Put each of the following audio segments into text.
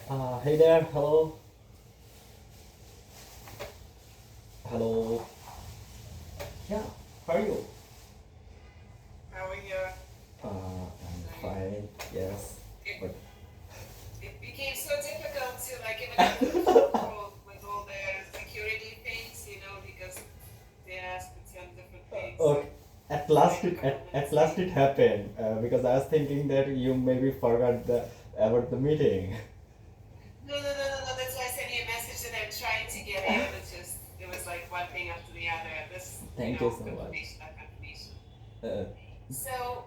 Hey there, hello, hello. Yeah, how are you? How are you? I'm Like, fine. Yes, it, but it became so difficult to like even answer the phone call with all the security things, because they ask me 10 different things. So okay. At it's last like a it couple at minutes last late. it happened because I was thinking that you maybe forgot the about the meeting. No. That's why I sent you a message that I'm trying to get in. It was like one thing after the other. This, Thank you so much. confirmation, that confirmation. Uh, So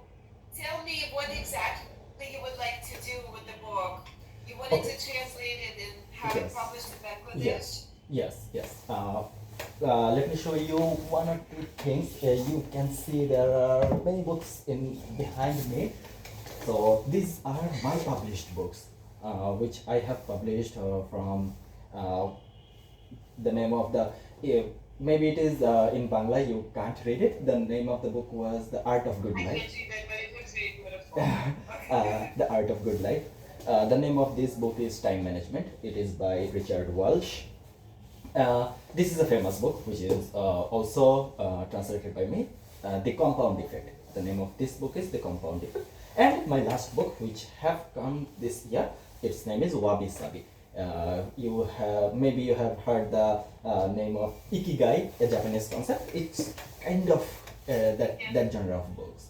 tell me what exactly you would like to do with the book. You wanted okay. to translate it and have it Yes. published in Yes. Bangladesh? Yes. Let me show you one or two things. You can see there are many books in behind me. So these are my published books, which I have published from uh, the name of the maybe it is in Bangla. You can't read it. The name of the book was The Art of Good I Life. can't read it, but it looks very beautiful. Okay. The Art of Good Life. The name of this book is Time Management. It is by Richard Walsh. This is a famous book which is also translated by me. The Compound Effect. The name of this book is The Compound Effect. And my last book, which have come this year, its name is Wabi Sabi. You have maybe you have heard the name of Ikigai, a Japanese concept. It's kind of Yeah. that genre of books,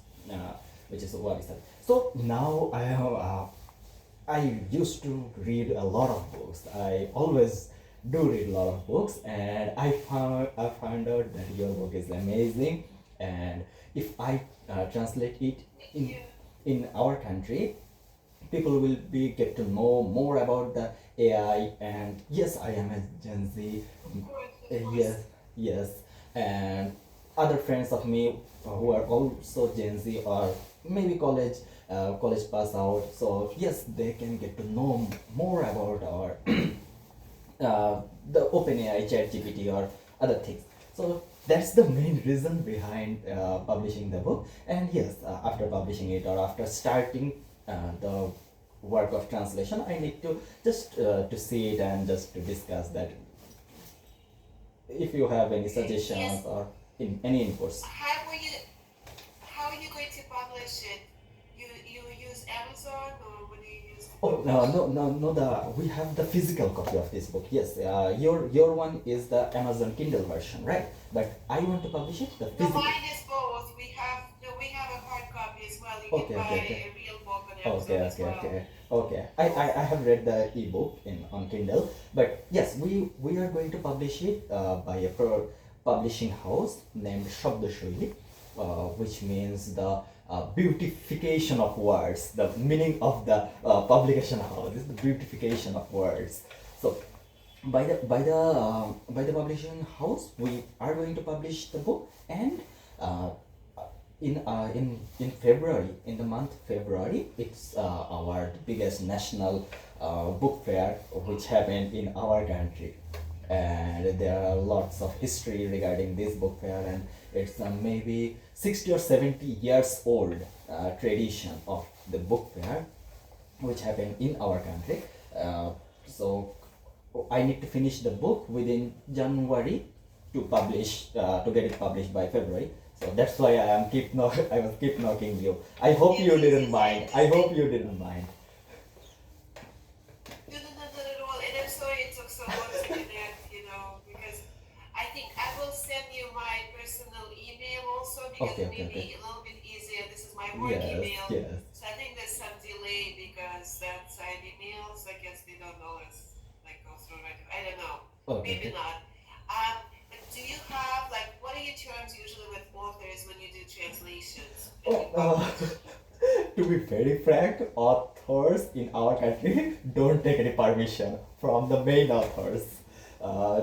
which is Wabi Sabi. So now I have I used to read a lot of books. I always do read a lot of books, and I found out that your book is amazing. And if I translate it Thank in you. in our country, people will be get to know more about the AI. And yes, I am a Gen Z. Of course, of Yes, course. yes, and other friends of me who are also Gen Z or maybe college pass out. So yes, they can get to know more about our the OpenAI, ChatGPT, or other things. So that's the main reason behind publishing the book. And yes, after publishing it or after starting the work of translation, I need to just to see it and just to discuss that. If you have any suggestions Yes. or any inputs. How are you going to publish it? You use Amazon or what do you use to Oh no, publish? no! We have the physical copy of this book. Yes, your one is the Amazon Kindle version, right? But I want to publish it the No, physical. mine is both. We have a hard copy as well. You can Okay, buy okay, okay. a real book on Okay, Amazon as okay, well. okay, okay. I have read the ebook in on Kindle, but yes, we are going to publish it by a publishing house named Shabdashwili, which means the beautification of words. The meaning of the publication house is the beautification of words. So by the publishing house, we are going to publish the book. And uh, in February, in the month February, it's our biggest national book fair which happened in our country. And there are lots of history regarding this book fair, and it's maybe 60 or 70 years old tradition of the book fair which happened in our country. So I need to finish the book within January to get it published by February. So that's why I was keep knocking you. I hope you didn't Yes, I mind. I hope understand. you didn't mind. No, not at all. And I'm sorry it took so long to connect, because I think I will send you my personal email also because Okay, it okay, may okay. be a little bit easier. This is my work Yes, email. yes. So I think there's some delay because that side emails, I guess they don't always like go through right. I don't know. Okay, Maybe okay. not. But do you have like what are your terms usually with authors when you do translations and you Oh, publish? to be very frank, authors in our country don't take any permission from the main authors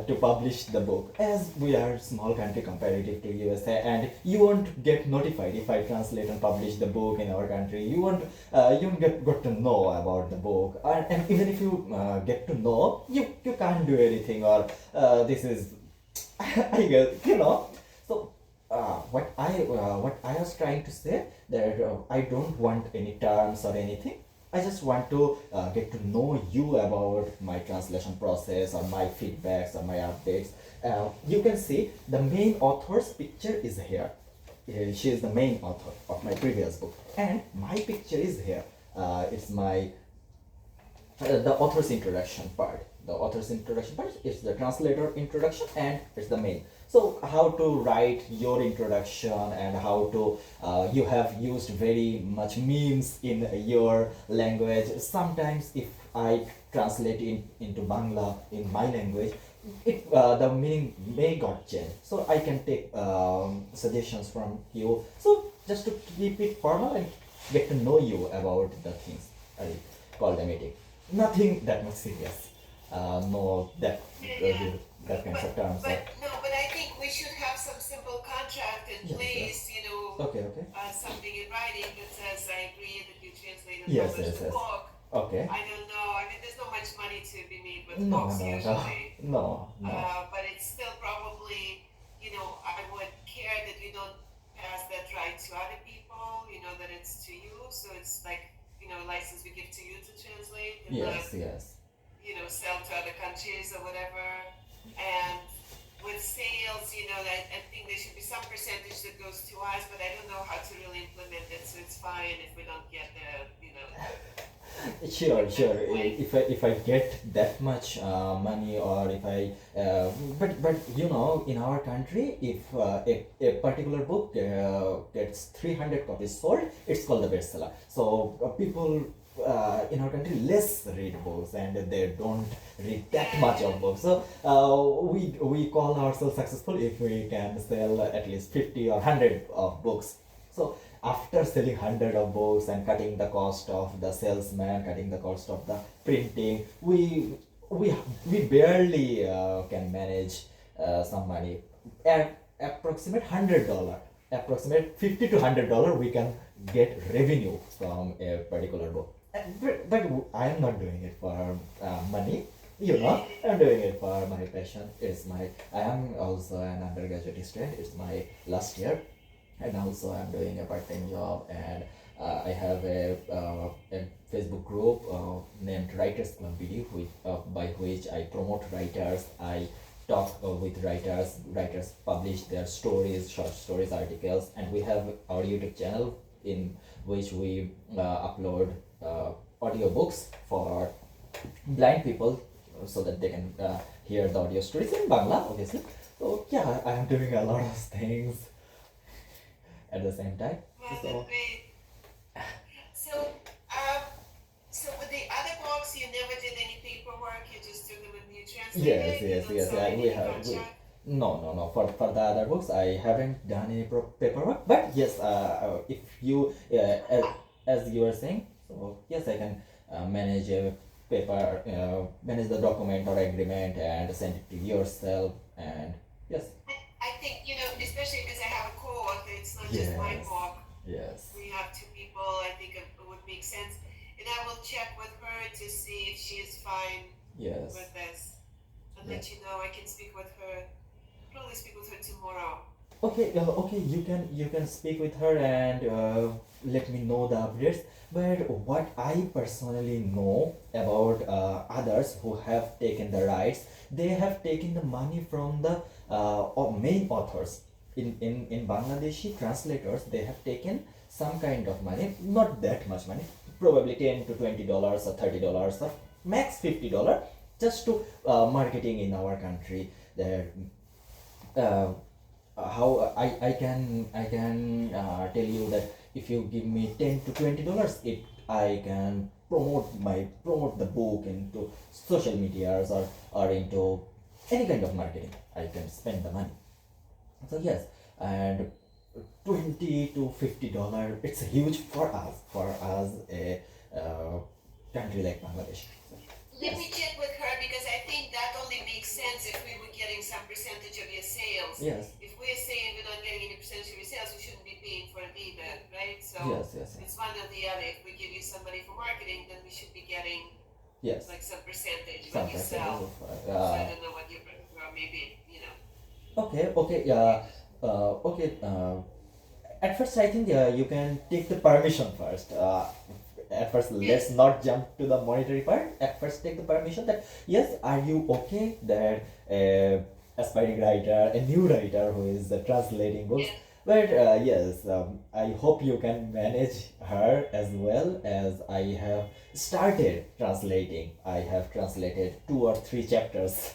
to publish the book. As we are a small country comparative to USA, and you won't get notified if I translate and publish the book in our country. You won't get to know about the book, and even if you get to know, you can't do anything. Or this is I guess So what I was trying to say that I don't want any terms or anything. I just want to get to know you about my translation process or my feedbacks or my updates. You can see the main author's picture is here. She is the main author of my previous book, and my picture is here. It's my the author's introduction part. The author's introduction part is the translator introduction, and it's the main. So how to write your introduction, and how to you have used very much memes in your language. Sometimes if I translate into Bangla in my language, it the meaning may got changed. So I can take suggestions from you. So just to keep it formal and get to know you about the things I call the meeting. Nothing that much serious. No, Yeah. that kinds of terms. But no, but I think we should have some simple contract in Yes, place, yes. you know, Okay, okay. something in writing that says I agree that you translate and Yes, publish yes, the yes. book. Okay. I don't know. I mean, there's not much money to be made with No, books no, no, usually. no, no. But it's still probably, you know, I would care that you don't pass that right to other people, you know, that it's to you. So it's like, you know, license we give to you to translate and not, Yes, yes. you know, sell to other countries or whatever. And with sales, you know, I think there should be some percentage that goes to us, but I don't know how to really implement it. So it's fine if we don't get the, you know, Sure, sure. point. If I get that much money, or if I but you know, in our country, if a particular book gets 300 copies sold, it's called the bestseller. So people in our country less read books, and they don't read that much of books. So we call ourselves successful if we can sell at least 50 or 100 of books. So after selling 100 of books and cutting the cost of the salesman, cutting the cost of the printing, we we barely can manage some money. At approximate $100, approximate $50 to $100, we can get revenue from a particular book. But I am not doing it for money. You know, I'm doing it for my passion. I am also an undergraduate student. It's my last year, and also I'm doing a part-time job, and I have a Facebook group named Writers Club BD, by which I promote writers. I talk with writers publish their stories, short stories, articles, and we have our YouTube channel in which we upload audiobooks for blind people, so that they can hear the audio stories in Bangla, obviously. So yeah, I am doing a lot of things at the same time. Well, that's So great. So, um, so with the other books, you never did any paperwork. You just took them and you yes, translated. You yes, don't yes. sign We any have contract. no, no, no. For the other books, I haven't done any paperwork. But yes, if you as you were saying, so yes, I can manage a paper, manage the document or agreement, and send it to yourself. And yes, I think, you know, especially because I have a co-author, it's not just my yes, book. yes, We have two people. I think it would make sense, and I will check with her to see if she is fine yes. with this, and Yeah. let you know. I can speak with her. Probably speak with her tomorrow. Okay, okay, you can speak with her and let me know the updates. But what I personally know about others who have taken the rights, they have taken the money from the main authors. In Bangladeshi translators, they have taken some kind of money, not that much money, probably $10 to $20 or $30 or max $50, just to marketing in our country. There uh, how I can tell you that if you give me $10 to $20, it I can promote the book into social medias, or into any kind of marketing. I can spend the money. So yes, and $20 to $50, it's huge for us, a country like Bangladesh. So, Let yes, me check with her because I think that only makes sense if we were getting some percentage of your sales. yes, If we're saying we're not getting any percentage of your sales, we shouldn't be paying for it either, right? So yes, yes, yes, it's one or the other. If we give you some money for marketing, then we should be getting yes. like some percentage when Some you percentage sell. of So I don't know what you, or maybe, you know. okay, okay, yeah, okay. At first, I think you can take the permission first. at first let's Yes. not jump to the monetary part. At first take the permission that yes, are you okay that aspiring writer, a new writer who is translating books, Yes. but yes, I hope you can manage her as well as I have started translating. I have translated 2 or 3 chapters.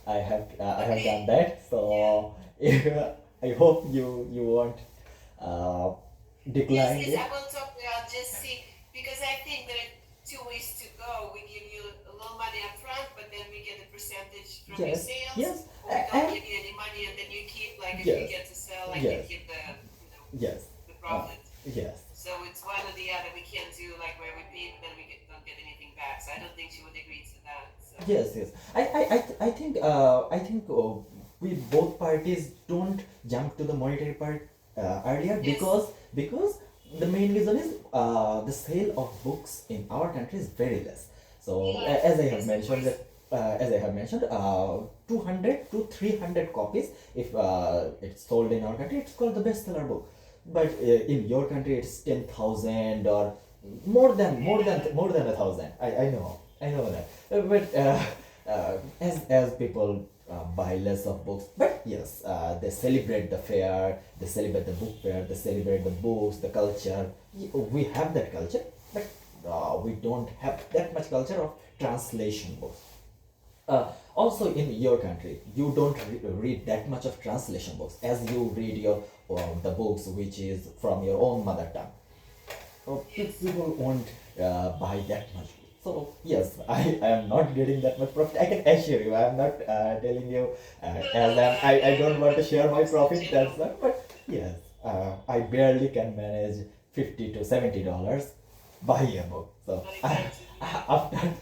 I have done Okay. that. Yeah. So I hope you won't uh, Yes, decline yes, it. I will talk. I'll just see because I think there are 2 ways to go. We give you a little money up front, but then we get a percentage from your Yes, sales, yes, or we don't and give you any money and then you keep like if you yes, get to sell, like you yes, keep yes, the uh, profit. yes. So it's one or the other. We can't do like where we pay, but then don't get anything back. So I don't think she would agree to that. So Yes, yes. I think we both parties don't jump to the monetary part earlier yes, because the main reason is the sale of books in our country is very less. So yes, as I have yes, of mentioned course, that as I have mentioned, 200 to 300 copies if it's sold in our country, it's called the bestseller book. But in your country, it's 10,000 or yeah, more than 1,000. I know that. But as people buy less of books, but yes, they celebrate the fair, they celebrate the book fair, they celebrate the books, the culture. We have that culture, but we don't have that much culture of translation books. Also, in your country, you don't read that much of translation books as you read your the books which is from your own mother tongue. yes. People won't buy that much. So yes, I am not getting that much profit. I can assure you, I am not telling you No, no, as no. I don't want to But share my books in profit. That's general. not. But yes, I barely can manage $50 to $70 buy a book. So I imagine, yeah. after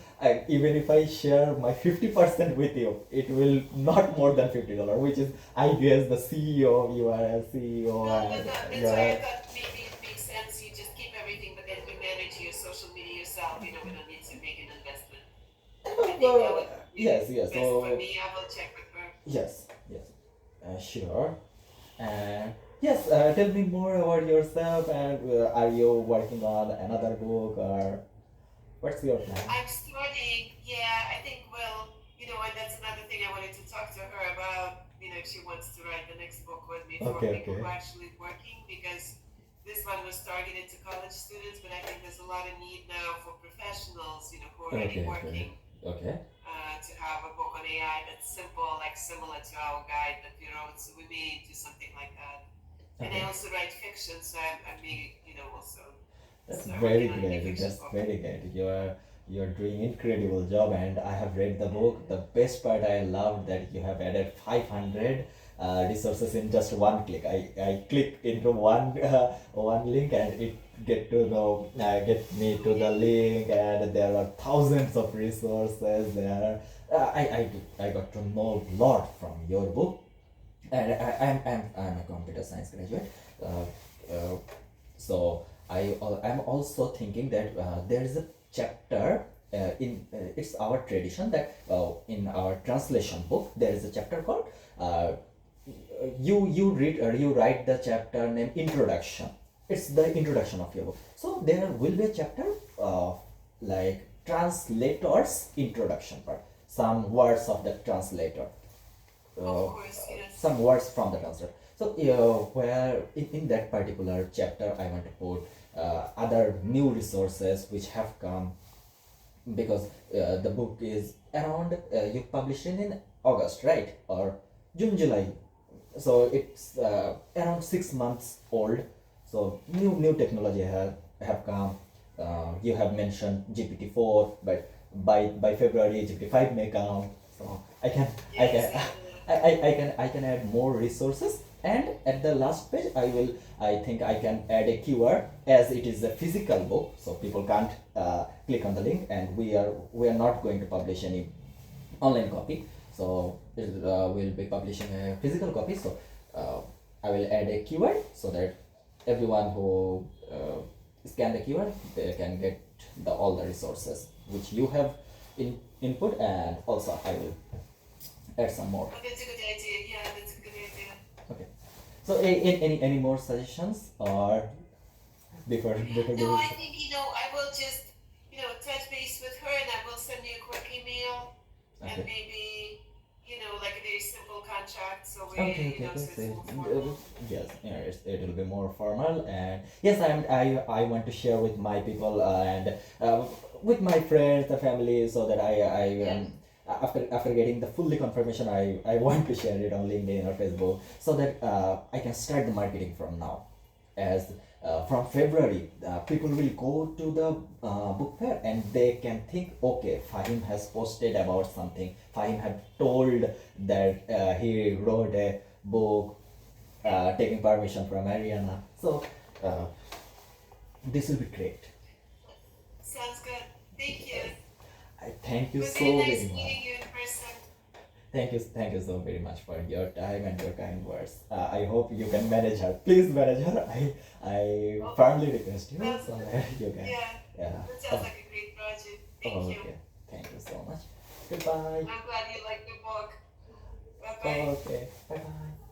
even if I share my 50% with you, it will not more than $50, which is I guess the CEO. You are a CEO No, no, and no. you That's why I are. thought maybe it makes sense. You just keep everything, but then you manage your social media yourself. We don't need to make an investment. I think that Well, would be yes, yes. best for So me. I will check with her. yes, yes, sure. And yes, tell me more about yourself. And are you working on another book or what's your plan? I'm starting, yeah, I think, well, and that's another thing I wanted to talk to her about, if she wants to write the next book with me for Okay, people who okay, are actually working, because this one was targeted to college students, but I think there's a lot of need now for professionals, who are already okay, okay, working, okay, to have a book on AI that's simple, like similar to our guide that we wrote. So we may do something like that. And I okay. also write fiction, so I may, also That's start very working on any great. fiction That's book. very great. You're doing incredible job, and I have read the book. The best part I loved that you have added 500 resources in just one click. I click into one link and it get me to the link, and there are thousands of resources there. I got to know a lot from your book, and I'm a computer science graduate. Uh, uh, so I'm also thinking that there is a chapter in it's our tradition that in our translation book there is a chapter called you read or you write the chapter named introduction. It's the introduction of your book. So there will be a chapter like translators introduction part, some words of the translator, Of uh, course, yes. some words from the translator. So where in that particular chapter I want to put other new resources which have come because the book is around you published in August, right, or June, July. So it's around 6 months old. So new technology have come. You have mentioned GPT-4, but by February GPT-5 may come. So I can Yes, and I can add more resources, and at the last page I think I can add a keyword as it is a physical book, so people can't click on the link, and we are not going to publish any online copy. So we'll be publishing a physical copy. So uh, I will add a keyword so that everyone who scan the keyword, they can get all the resources which you have input, and also I will add some more. oh, that's a good idea. Yeah, that's a good idea. Okay. So any more suggestions or before No, doing? I think, I will just, touch base with her, and I will send you a quick email, and Okay. maybe, like a very simple contract, so Okay, okay, okay. so So it's more formal. yes, it'll be more formal, and yes, I want to share with my people and with my friends, the family, so that Yeah. after getting the fully confirmation, I want to share it on LinkedIn or Facebook, so that I can start the marketing from now, as from February, people will go to the book fair and they can think, okay, Fahim has posted about something. Fahim had told that he wrote a book, taking permission from Ariana. So uh, this will be great. Sounds good. Thank you. Yes. It I thank you was very so nice very much. meeting you in person. Thank you so very much for your time and your kind words. I hope you can manage her. Please manage her. I Oh, firmly request you sounds, so that you can. yeah, Yeah. that sounds Oh, like a great project. Thank oh, you. okay. Thank you so much. Goodbye. I'm glad you liked the book. Bye bye. Okay. Bye bye.